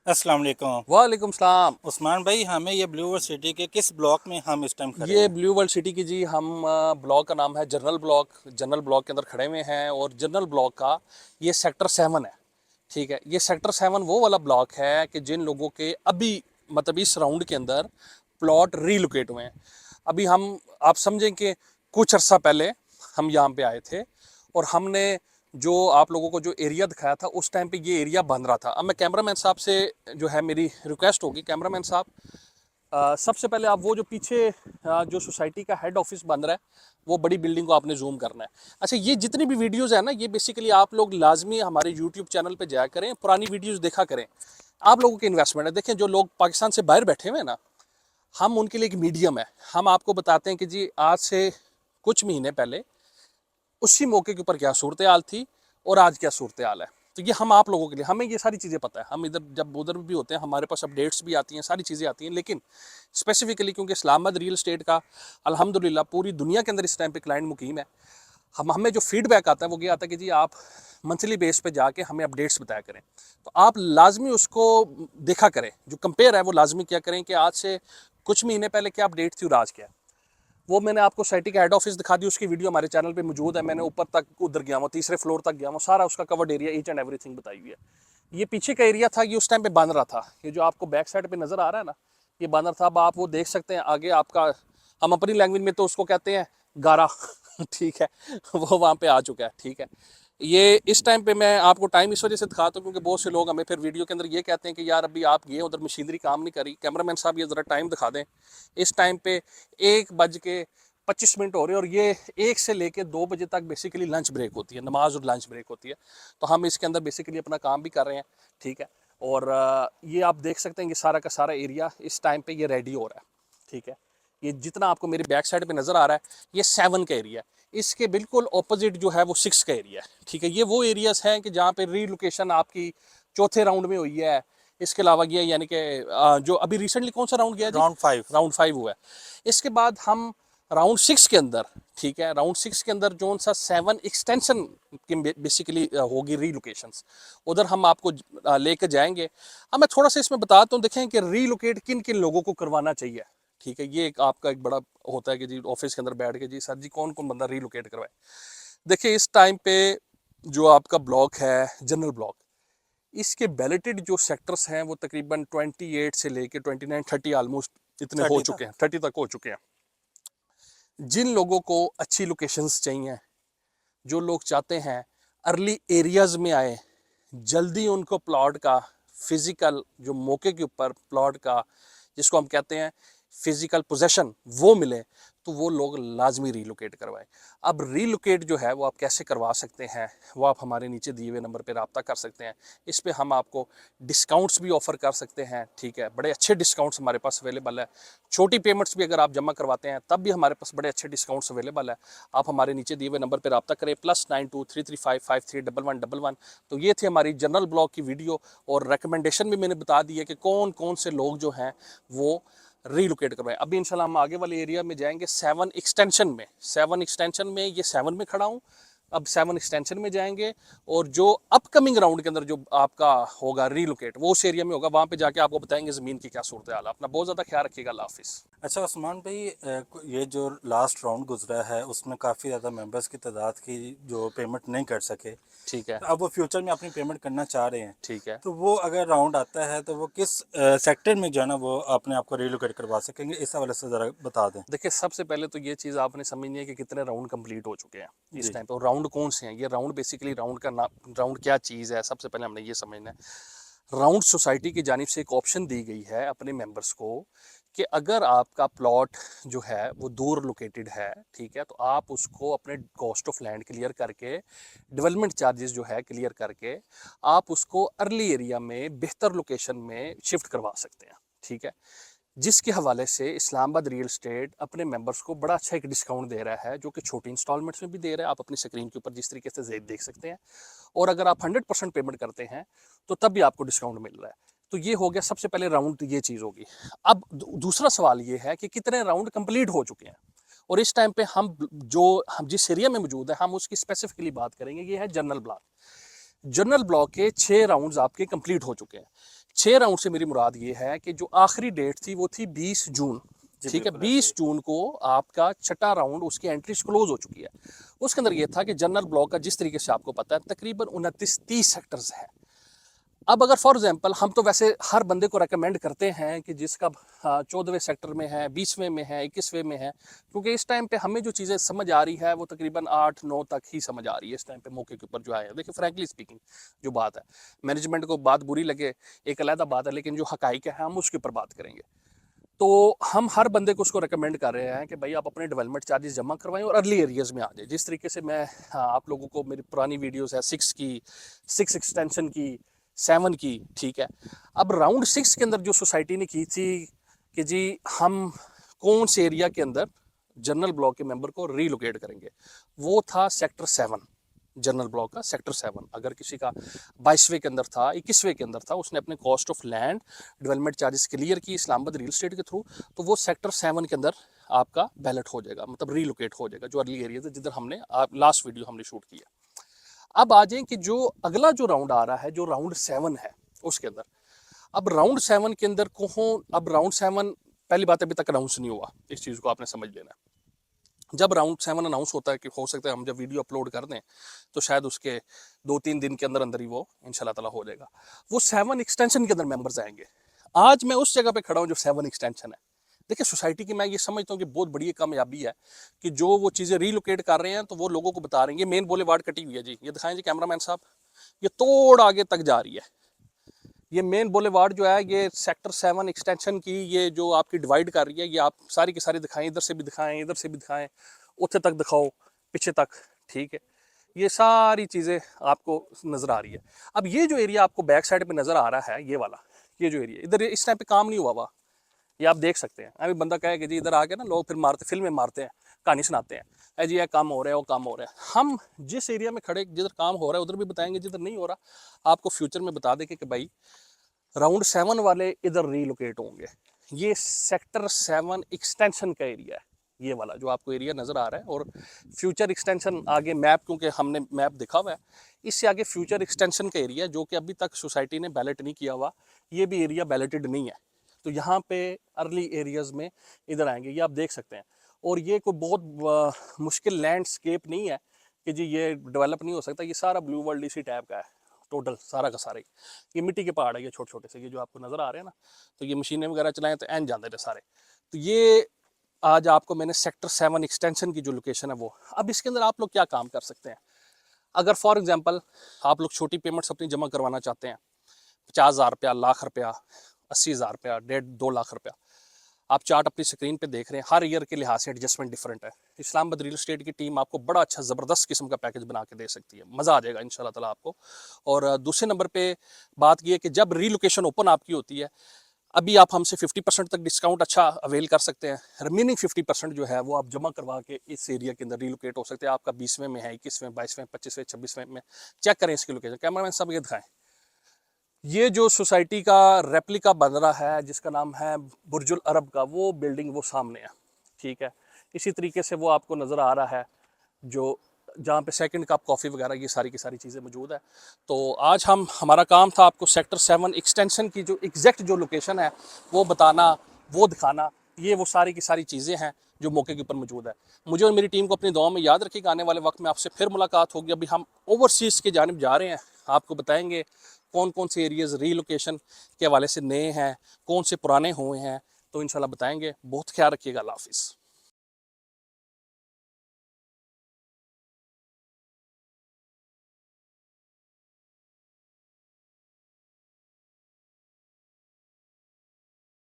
अस्सलाम वालेकुम। वालेकुम सलाम। उस्मान भाई, हमें ये ब्लू वर्ल्ड सिटी के किस ब्लॉक में हम इस टाइम खड़े ये हैं? ब्लू वर्ल्ड सिटी की जी हम ब्लॉक का नाम है जनरल ब्लॉक। जनरल ब्लॉक के अंदर खड़े हुए हैं और जनरल ब्लॉक का ये सेक्टर 7 है। ठीक है, ये सेक्टर 7 वो वाला ब्लॉक है कि जिन लोगों के अभी मतलब इस राउंड के अंदर प्लॉट रीलोकेट हुए हैं। अभी हम आप समझें कि कुछ अर्सा पहले हम यहाँ पे आए थे और हमने जो आप लोगों को जो एरिया दिखाया था उस टाइम पे ये एरिया बन रहा था। अब मैं कैमरामैन साहब से जो है मेरी रिक्वेस्ट होगी, कैमरामैन साहब सबसे पहले आप वो जो पीछे जो सोसाइटी का हेड ऑफिस बन रहा है वो बड़ी बिल्डिंग को आपने जूम करना है। अच्छा, ये जितनी भी वीडियोस है ना, ये बेसिकली आप लोग लाजमी हमारे यूट्यूब चैनल पे जाया करें, पुरानी वीडियोस देखा करें। आप लोगों की इन्वेस्टमेंट है। देखें, जो लोग पाकिस्तान से बाहर बैठे हुए हैं ना, हम उनके लिए एक मीडियम है। हम आपको बताते हैं कि जी आज से कुछ महीने पहले उसी मौके के ऊपर क्या सूरत हाल थी और आज क्या सूरत हाल है। तो ये हम आप लोगों के लिए, हमें ये सारी चीज़ें पता है। हम इधर जब उधर भी होते हैं हमारे पास अपडेट्स भी आती हैं, सारी चीज़ें आती हैं। लेकिन स्पेसिफिकली क्योंकि इस्लामाबाद रियल एस्टेट का अल्हम्दुलिल्लाह पूरी दुनिया के अंदर इस टाइम पे क्लाइंट मुकीम है, हम हमें जो फीडबैक आता है वो ये आता है कि जी आप मंथली बेस पे जाके हमें अपडेट्स बताया करें। तो आप लाजमी उसको देखा करें, जो कंपेयर है वो लाजमी क्या करें कि आज से कुछ महीने पहले क्या अपडेट थी और आज क्या है। वो मैंने आपको सोसाइटी का हेड ऑफिस दिखा दी, उसकी वीडियो हमारे चैनल पे मौजूद है। मैंने ऊपर तक उधर गया हूँ, तीसरे फ्लोर तक गया हूँ, सारा उसका covered area each and everything बताई हुई है। ये पीछे का एरिया था, ये उस टाइम पे बन रहा था। ये जो आपको बैक साइड पे नजर आ रहा है ना, ये बन रहा था। अब आप वो देख सकते हैं आगे आपका, हम अपनी लैंग्वेज में तो उसको कहते हैं गारा ठीक है, वो वहाँ पे आ चुका है। ठीक है, ये इस टाइम पे मैं आपको टाइम इस वजह से दिखाता हूँ क्योंकि बहुत से लोग हमें फिर वीडियो के अंदर ये कहते हैं कि यार अभी आप गए उधर मशीनरी काम नहीं करी। कैमरामैन साहब ये ज़रा टाइम दिखा दें। इस टाइम पे 1 बज के 25 मिनट हो रहे हैं और ये 1 से लेके 2 बजे तक बेसिकली लंच ब्रेक होती है, नमाज और लंच ब्रेक होती है। तो हम इसके अंदर बेसिकली अपना काम भी कर रहे हैं। ठीक है, और ये आप देख सकते हैं कि सारा का सारा एरिया इस टाइम पे ये रेडी हो रहा है। ठीक है, ये जितना आपको मेरी बैक साइड पे नज़र आ रहा है ये 7 का एरिया है। इसके बिल्कुल ऑपोजिट जो है वो 6 का एरिया है। ठीक है, ये वो एरियाज हैं कि जहाँ पे रीलोकेशन आपकी चौथे राउंड में हुई है। इसके अलावा ये यानी कि जो अभी रिसेंटली कौन सा राउंड गया जी? राउंड 5। राउंड 5 हुआ है। इसके बाद हम राउंड 6 के अंदर, ठीक है, राउंड 6 के अंदर जो सा 7 एक्सटेंशन की बेसिकली होगी रीलोकेशंस, उधर हम आपको लेकर जाएंगे। अब मैं थोड़ा सा इसमें बताता हूँ, देखें कि रीलोकेट किन किन लोगों को करवाना चाहिए। ठीक है, ये एक आपका एक बड़ा होता है कि जी ऑफिस के अंदर बैठ के जी सर जी कौन कौन बंदा रीलोकेट करवाए। देखिए, इस टाइम पे जो आपका ब्लॉक है जनरल ब्लॉक, इसके बैलेटेड जो सेक्टर्स हैं वो तकरीबन 28 से लेके 29 30 ऑलमोस्ट इतने हो 30 तक। चुके हैं, 30 तक हो चुके हैं। जिन लोगों को अच्छी लोकेशंस चाहिए, जो लोग चाहते हैं अर्ली एरियाज में आए, जल्दी उनको प्लॉट का फिजिकल जो मौके के ऊपर प्लॉट का जिसको हम कहते हैं फिजिकल पोजेशन वो मिले, तो वो लोग लाजमी रीलोकेट करवाएं। अब रीलोकेट जो है वो आप कैसे करवा सकते हैं, वो आप हमारे नीचे दिए हुए नंबर पर रब्ता कर सकते हैं। इस पर हम आपको डिस्काउंट्स भी ऑफर कर सकते हैं। ठीक है, बड़े अच्छे डिस्काउंट्स हमारे पास अवेलेबल है। छोटी पेमेंट्स भी अगर आप जमा करवाते हैं तब भी हमारे पास बड़े अच्छे डिस्काउंट्स अवेलेबल है। आप हमारे नीचे दिए हुए नंबर पर रब्ता करें, +9233553111। तो ये थी हमारी जनरल ब्लॉक की वीडियो और रिकमेंडेशन भी मैंने बता दी है कि कौन कौन से लोग जो हैं वो रीलोकेट करवाएं। अभी इंशाल्लाह हम आगे वाले एरिया में जाएंगे 7 एक्सटेंशन में। 7 एक्सटेंशन में ये 7 में खड़ा हूँ, अब 7 एक्सटेंशन में जाएंगे और जो अपकमिंग राउंड के अंदर जो आपका होगा रीलोकेट वो उस एरिया में होगा। वहाँ पे जाके आपको बताएंगे ज़मीन की क्या सूरत हाल है। अपना बहुत ज़्यादा ख्याल रखिएगा। अल्लाह हाफिज़। अच्छा उस्मान भाई, ये जो लास्ट राउंड गुजरा है उसमें काफ़ी ज़्यादा मेंबर्स की तादाद की जो पेमेंट नहीं कर सके, ठीक है। तो अब वो फ्यूचर में अपनी पेमेंट करना चाह रहे हैं। ठीक है। तो वो अगर राउंड आता है तो वो किस सेक्टर में जो है ना वो अपने आप को रीलोकेट करवा सकेंगे, इस हवाले से ज़रा बता दें। देखिए, सबसे पहले तो ये चीज़ आपने समझनी है कि कितने राउंड कंप्लीट हो चुके हैं इस जी। टाइम पे और राउंड कौन से हैं। ये राउंड बेसिकली राउंड का नाम, राउंड क्या चीज़ है, सबसे पहले हमने ये समझना है। राउंड सोसाइटी की जानिब से एक ऑप्शन दी गई है अपने मेंबर्स को कि अगर आपका प्लॉट जो है वो दूर लोकेटेड है, ठीक है, तो आप उसको अपने कॉस्ट ऑफ लैंड क्लियर करके, डेवलपमेंट चार्जेस जो है क्लियर करके, आप उसको अर्ली एरिया में बेहतर लोकेशन में शिफ्ट करवा सकते हैं। ठीक है, जिसके हवाले से इस्लामाबाद रियल एस्टेट अपने मेंबर्स को बड़ा अच्छा एक डिस्काउंट दे रहा है, जो कि छोटी इंस्टॉलमेंट्स में भी दे रहा है। आप अपनी स्क्रीन के ऊपर जिस तरीके से देख सकते हैं। और अगर आप 100% पेमेंट करते हैं तो तब भी आपको डिस्काउंट मिल रहा है। तो ये हो गया सबसे पहले राउंड, ये चीज़ होगी। अब दूसरा सवाल ये है कि कितने राउंड कंप्लीट हो चुके हैं और इस टाइम पे हम जिस एरिया में मौजूद है हम उसकी स्पेसिफिकली बात करेंगे। ये है जनरल ब्लॉक। जनरल ब्लॉक के 6 राउंड्स आपके कंप्लीट हो चुके हैं। 6 राउंड से मेरी मुराद ये है कि जो आखिरी डेट थी वो थी 20 जून, जी, ठीक है। बिल्कुल 20 ऐसे जून को आपका छठा राउंड, उसकी एंट्रीज क्लोज हो चुकी है। उसके अंदर ये था कि जनरल ब्लॉक का, जिस तरीके से आपको पता है, तकरीबन 29-30 सेक्टर्स हैं। अब अगर फॉर एग्जांपल, हम तो वैसे हर बंदे को रेकमेंड करते हैं कि जिसका 14वें सेक्टर में है, 20वें में है, 21वें में है, क्योंकि इस टाइम पे हमें जो चीज़ें समझ आ रही है वो तकरीबन 8-9 तक ही समझ आ रही है इस टाइम पे, मौके के ऊपर जो आए हैं। देखिए फ्रैंकली स्पीकिंग जो बात है, मैनेजमेंट को बात बुरी लगे एक अलग बात है, लेकिन जो हकाइक है हम उसके ऊपर बात करेंगे। तो हम हर बंदे को उसको रिकमेंड कर रहे हैं कि भाई आप अपने डेवलपमेंट चार्जेस जमा करवाएं और अर्ली एरियाज़ में आ जाए। जिस तरीके से मैं आप लोगों को मेरी पुरानी वीडियोस है 6 की, 6 एक्सटेंशन की, 7 की, ठीक है। अब राउंड 6 के अंदर जो सोसाइटी ने की थी कि जी हम कौन से एरिया के अंदर जनरल ब्लॉक के मेंबर को रीलोकेट करेंगे, वो था सेक्टर 7, जनरल ब्लॉक का सेक्टर 7। अगर किसी का 22वें के अंदर था, 21वें के अंदर था, उसने अपने cost of land development charges clear की इस्लामाबाद रियल एस्टेट के थ्रू, तो वो सेक्टर 7 के अंदर आपका बैलेट हो जाएगा, मतलब रीलोकेट हो जाएगा, जो अर्ली एरिया है जिधर हमने लास्ट वीडियो हमने शूट किया। अब आ जाए कि जो अगला जो राउंड आ रहा है, जो राउंड 7 है, उसके अंदर अब राउंड 7 के अंदर कौन, अब राउंड 7 पहली बात अभी तक अनाउंस नहीं हुआ, इस चीज़ को आपने समझ लेना है। जब राउंड 7 अनाउंस होता है, कि हो सकता है हम जब वीडियो अपलोड कर दें तो शायद उसके 2-3 दिन के अंदर अंदर ही वो इंशाल्लाह ताला हो जाएगा। वो 7 एक्सटेंशन के अंदर मेंबर्स आएंगे। आज मैं उस जगह पे खड़ा हूँ जो 7 एक्सटेंशन है। देखिए सोसाइटी की मैं ये समझता हूँ कि बहुत बड़ी कामयाबी है कि जो वो चीज़ें रीलोकेट कर रहे हैं तो वो लोगों को बता रहे हैं। ये मेन बुलेवार्ड कटी हुई है जी, ये दिखाएं जी कैमरामैन साहब, ये तोड़ आगे तक जा रही है। ये मेन बुलेवार्ड जो है, ये सेक्टर 7 एक्सटेंशन की, ये जो आपकी डिवाइड कर रही है, ये आप सारी की सारी दिखाएं, इधर से भी दिखाएं, इधर से भी दिखाएं, उत्थे तक दिखाओ, पीछे तक, ठीक है। ये सारी चीज़ें आपको नज़र आ रही है। अब ये जो एरिया आपको बैक साइड पे नज़र आ रहा है, ये वाला, ये जो एरिया इधर इस टाइम पे काम नहीं हुआ हुआ, ये आप देख सकते हैं। अभी बंदा कहे कि जी इधर आके ना लोग फिर मारते, फिल्में मारते हैं, कहानी सुनाते हैं, अरे जी ये काम हो रहा है, वो काम हो रहा है। हम जिस एरिया में खड़े, जिधर काम हो रहा है उधर भी बताएंगे, जिधर नहीं हो रहा आपको फ्यूचर में बता देंगे कि भाई राउंड 7 वाले इधर रीलोकेट होंगे। ये सेक्टर 7 एक्सटेंशन का एरिया है, ये वाला जो आपको एरिया नज़र आ रहा है। और फ्यूचर एक्सटेंशन आगे मैप, क्योंकि हमने मैप दिखा हुआ है, इससे आगे फ्यूचर एक्सटेंशन का एरिया जो कि अभी तक सोसाइटी ने बैलेट नहीं किया हुआ, ये भी एरिया बैलेटेड नहीं है। तो यहाँ पे अर्ली एरियाज़ में इधर आएंगे, ये आप देख सकते हैं। और ये कोई बहुत मुश्किल लैंडस्केप नहीं है कि जी ये डेवलप नहीं हो सकता। ये सारा ब्लू वर्ल्ड इसी टाइप का है, टोटल सारा का सारा ही। ये मिट्टी के पहाड़ है, ये छोटे छोटे से, ये जो आपको नज़र आ रहे हैं ना, तो ये मशीनें वगैरह चलाएं तो एन जाते थे सारे। तो ये आज आपको मैंने सेक्टर 7 एक्सटेंशन की जो लोकेशन है वो। अब इसके अंदर आप लोग क्या काम कर सकते हैं, अगर फॉर एग्जांपल आप लोग छोटी पेमेंट्स अपनी जमा करवाना चाहते हैं, 50,000 रुपया, लाख रुपया, 80,000 रुपया, 1.5-2 लाख रुपया, आप चार्ट अपनी स्क्रीन पे देख रहे हैं। हर ईयर के लिहाज से एडजस्टमेंट डिफरेंट है। इस्लामाबाद रियल एस्टेट की टीम आपको बड़ा अच्छा ज़बरदस्त किस्म का पैकेज बना के दे सकती है, मज़ा आ जाएगा इंशाल्लाह ताला आपको। और दूसरे नंबर पे बात ये है कि जब रीलोकेशन ओपन आपकी होती है, अभी आप हमसे 50% तक डिस्काउंट अच्छा अवेल कर सकते हैं। रिमेनिंग 50% जो है वो आप जमा करवा के इस एरिया के अंदर रीलोकेट हो सकते हैं। आपका 20वें में है, 21वें, 22वें, 25वें, 26वें में चेक करें इसकी लोकेशन। कैमरामैन सब ये दिखाएं। ये जो सोसाइटी का रेप्लिका बन रहा है जिसका नाम है बुर्जुल अरब का, वो बिल्डिंग वो सामने है, ठीक है। इसी तरीके से वो आपको नज़र आ रहा है जो जहाँ पे सेकंड कप कॉफ़ी वगैरह, ये सारी की सारी चीज़ें मौजूद है। तो आज हमारा काम था आपको सेक्टर 7 एक्सटेंशन की जो एग्जैक्ट जो लोकेशन है वो बताना, वो दिखाना। ये वो सारी की सारी चीज़ें हैं जो मौके के ऊपर मौजूद है। मुझे और मेरी टीम को अपनी दुआ में याद रखिएगा। आने वाले वक्त में आपसे फिर मुलाकात होगी। अभी हम ओवरसीज़ की जानिब जा रहे हैं, आपको बताएंगे कौन कौन से एरियाज़ रीलोकेशन के हवाले से नए हैं, कौन से पुराने हुए हैं, तो इंशाल्लाह बताएंगे। बहुत ख्याल रखिएगा। अल्लाह हाफिज़।